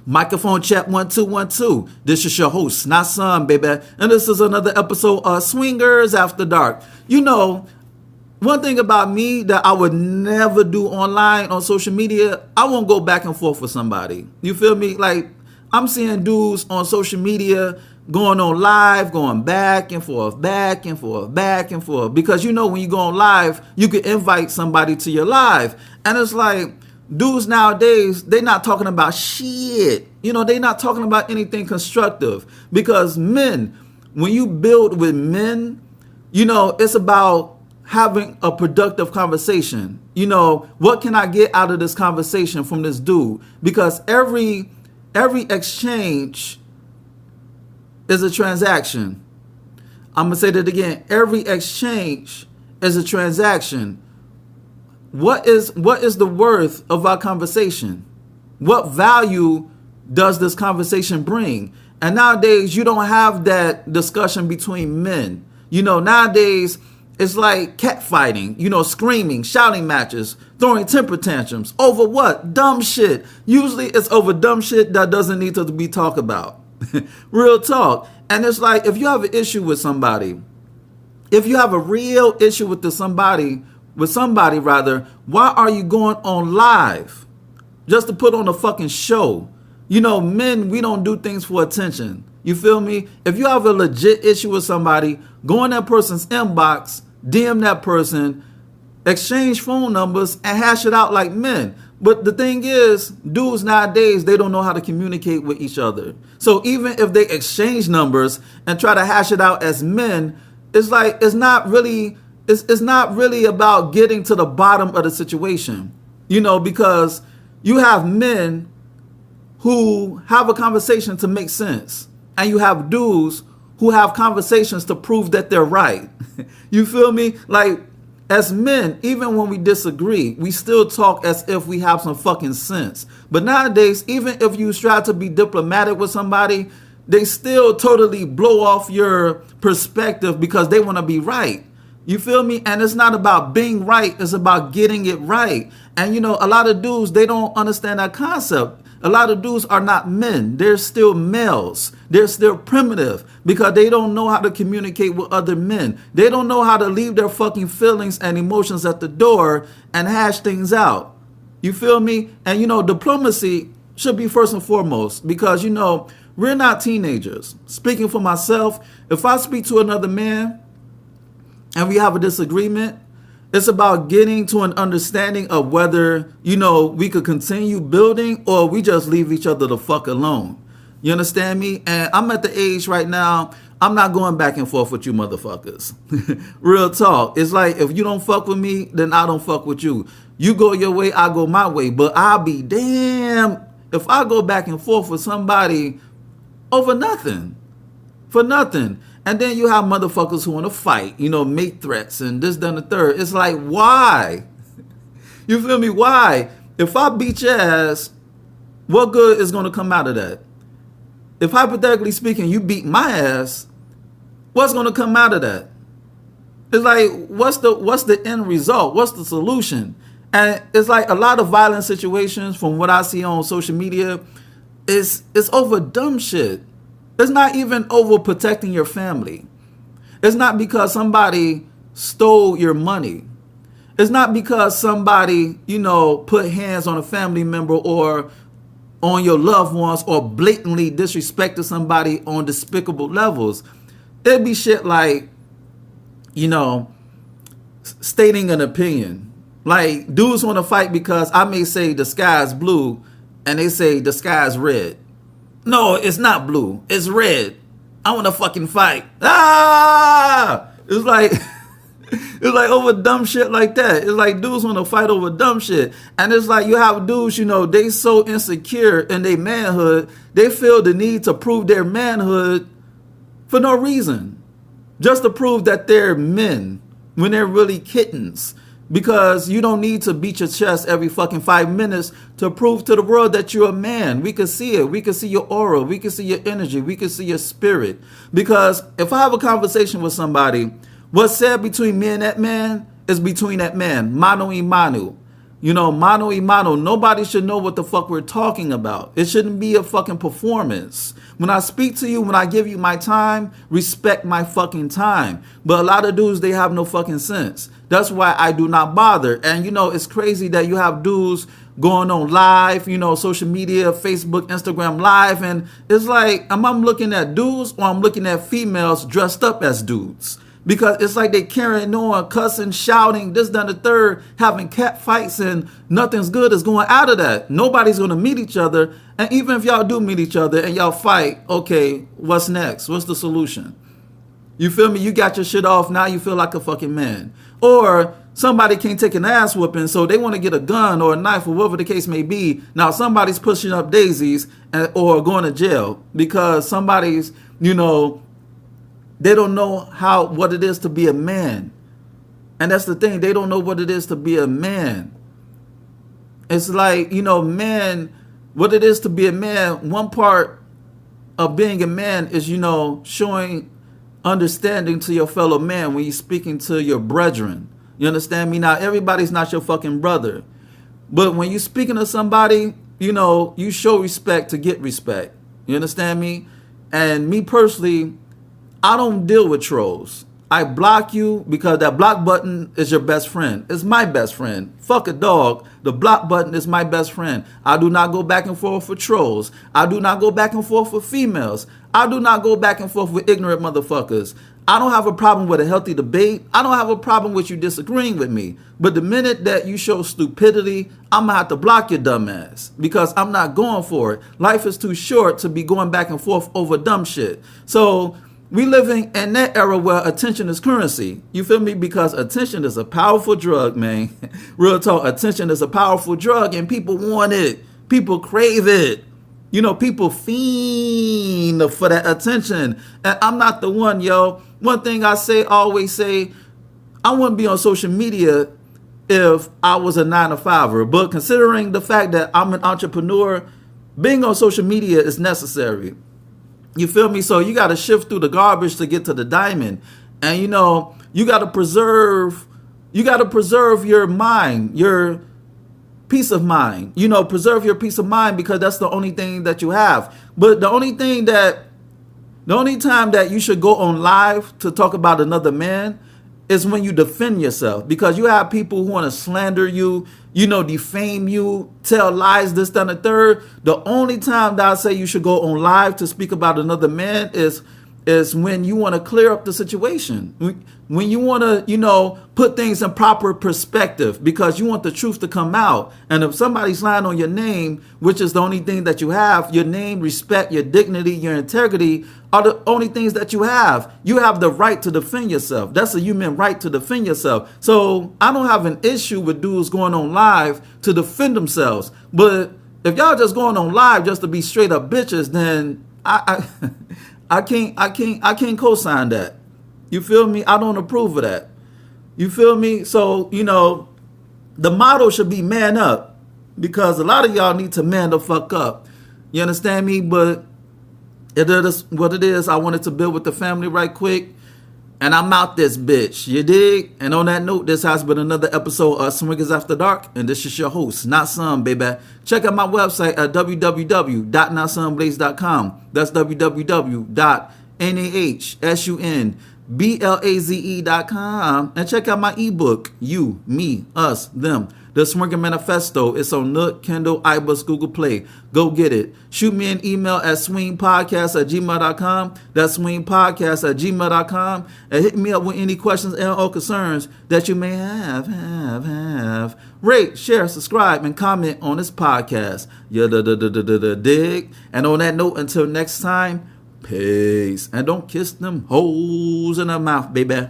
Microphone check 1 2 1 2. This is your host, not son, baby. And this is another episode of Swingers After Dark. You know, one thing about me that I would never do online on social media, I won't go back and forth with somebody. You feel me? Like, I'm seeing dudes on social media going on live, going back and forth, back and forth, back and forth. Because you know, when you go on live, you can invite somebody to your live. And it's like, dudes nowadays, they not talking about shit. You know, they not talking about anything constructive. Because men, when you build with men, you know, it's about having a productive conversation. You know, what can I get out of this conversation from this dude? Because every exchange is a transaction. I'm gonna say that again. Every exchange is a transaction. What is the worth of our conversation? What value does this conversation bring? And nowadays, you don't have that discussion between men. You know, nowadays, it's like catfighting, you know, screaming, shouting matches, throwing temper tantrums. Over what? Dumb shit. Usually it's over dumb shit that doesn't need to be talked about. Real talk. And it's like, if you have an issue with somebody, if you have a real issue with somebody, why are you going on live? Just to put on a fucking show. You know, men, we don't do things for attention. You feel me? If you have a legit issue with somebody, go in that person's inbox, DM that person, exchange phone numbers, and hash it out like men. But the thing is, dudes nowadays, they don't know how to communicate with each other. So even if they exchange numbers and try to hash it out as men, it's like, it's not really about getting to the bottom of the situation. You know, because you have men who have a conversation to make sense. And you have dudes who have conversations to prove that they're right. You feel me? Like, as men, even when we disagree, we still talk as if we have some fucking sense. But nowadays, even if you try to be diplomatic with somebody, they still totally blow off your perspective because they want to be right. You feel me? And it's not about being right. It's about getting it right. And, you know, a lot of dudes, they don't understand that concept. A lot of dudes are not men. They're still males. They're still primitive because they don't know how to communicate with other men. They don't know how to leave their fucking feelings and emotions at the door and hash things out. You feel me? And, you know, diplomacy should be first and foremost because, you know, we're not teenagers. Speaking for myself, if I speak to another man and we have a disagreement, it's about getting to an understanding of whether, you know, we could continue building or we just leave each other the fuck alone. You understand me? And I'm at the age right now, I'm not going back and forth with you motherfuckers. Real talk. It's like, if you don't fuck with me, then I don't fuck with you. You go your way, I go my way. But I'll be damned if I go back and forth with somebody over nothing. For nothing. And then you have motherfuckers who want to fight, you know, make threats and this, that, and the third. It's like, why? You feel me? Why? If I beat your ass, what good is going to come out of that? If hypothetically speaking, you beat my ass, what's going to come out of that? It's like, what's the end result? What's the solution? And it's like a lot of violent situations from what I see on social media, it's over dumb shit. It's not even over protecting your family. It's not because somebody stole your money. It's not because somebody, you know, put hands on a family member or on your loved ones or blatantly disrespected somebody on despicable levels. It'd be shit like, you know, stating an opinion. Like, dudes want to fight because I may say the sky's blue and they say the sky's red. No, it's not blue. It's red. I want to fucking fight. Ah! It's like over dumb shit like that. It's like dudes want to fight over dumb shit. And it's like you have dudes, you know, they so insecure in their manhood, they feel the need to prove their manhood for no reason. Just to prove that they're men when they're really kittens. Because you don't need to beat your chest every fucking 5 minutes to prove to the world that you're a man. We can see it. We can see your aura. We can see your energy. We can see your spirit. Because if I have a conversation with somebody, what's said between me and that man is between that man. Mano y mano. Mano y mano. Nobody should know what the fuck we're talking about. It shouldn't be a fucking performance. When I speak to you, when I give you my time, respect my fucking time. But a lot of dudes, they have no fucking sense. That's why I do not bother. And it's crazy that you have dudes going on live, social media, Facebook, Instagram live. And it's like, am I looking at dudes or I'm looking at females dressed up as dudes? Because it's like they carrying on, cussing, shouting, this, that, and the third, having cat fights, and nothing's good is going out of that. Nobody's going to meet each other. And even if y'all do meet each other and y'all fight, okay, what's next? What's the solution? You feel me? You got your shit off. Now you feel like a fucking man. Or somebody can't take an ass whooping, so they want to get a gun or a knife or whatever the case may be. Now somebody's pushing up daisies or going to jail because somebody's, they don't know what it is to be a man. And that's the thing. They don't know what it is to be a man. It's like, man, what it is to be a man. One part of being a man is, showing understanding to your fellow man when you're speaking to your brethren. You understand me? Now, everybody's not your fucking brother. But when you're speaking to somebody, you show respect to get respect. You understand me? And me personally, I don't deal with trolls. I block you because that block button is your best friend. It's my best friend. Fuck a dog. The block button is my best friend. I do not go back and forth for trolls. I do not go back and forth for females. I do not go back and forth with ignorant motherfuckers. I don't have a problem with a healthy debate. I don't have a problem with you disagreeing with me. But the minute that you show stupidity, I'm going to have to block your dumb ass because I'm not going for it. Life is too short to be going back and forth over dumb shit. So we living in that era where attention is currency. You feel me? Because attention is a powerful drug, man. Real talk, attention is a powerful drug and people want it. People crave it. People fiend for that attention. And I'm not the one, yo. One thing I always say, I wouldn't be on social media if I was a 9-to-5er. But considering the fact that I'm an entrepreneur, being on social media is necessary. You feel me? So you got to shift through the garbage to get to the diamond. And, you got to preserve your mind, your peace of mind. Preserve your peace of mind because that's the only thing that you have. But the only time that you should go on live to talk about another man is when you defend yourself, because you have people who want to slander you, defame you, tell lies, this, that, and the third. The only time that I say you should go on live to speak about another man is when you want to clear up the situation. When you want to, put things in proper perspective because you want the truth to come out. And if somebody's lying on your name, which is the only thing that you have, your name, respect, your dignity, your integrity are the only things that you have. You have the right to defend yourself. That's a human right to defend yourself. So I don't have an issue with dudes going on live to defend themselves. But if y'all just going on live just to be straight up bitches, then I can't co-sign that. You feel me? I don't approve of that. You feel me? So, the motto should be man up, because a lot of y'all need to man the fuck up. You understand me? But it is what it is. I wanted to build with the family right quick, and I'm out this bitch. You dig? And on that note, this has been another episode of Swingers After Dark, and this is your host, Not Some, baby. Check out my website at www.notsonblaze.com. That's www.nahsunblaze.com. And check out my ebook, You, Me, Us, Them, The Swinger Manifesto. It's on Nook, Kindle, iBooks, Google Play. Go get it. Shoot me an email at swingpodcast@gmail.com. That's swingpodcast@gmail.com. And hit me up with any questions and or concerns that you may have. Rate, share, subscribe, and comment on this podcast. Yeah, dig. And on that note, until next time, peace. And don't kiss them hoes in the mouth, baby.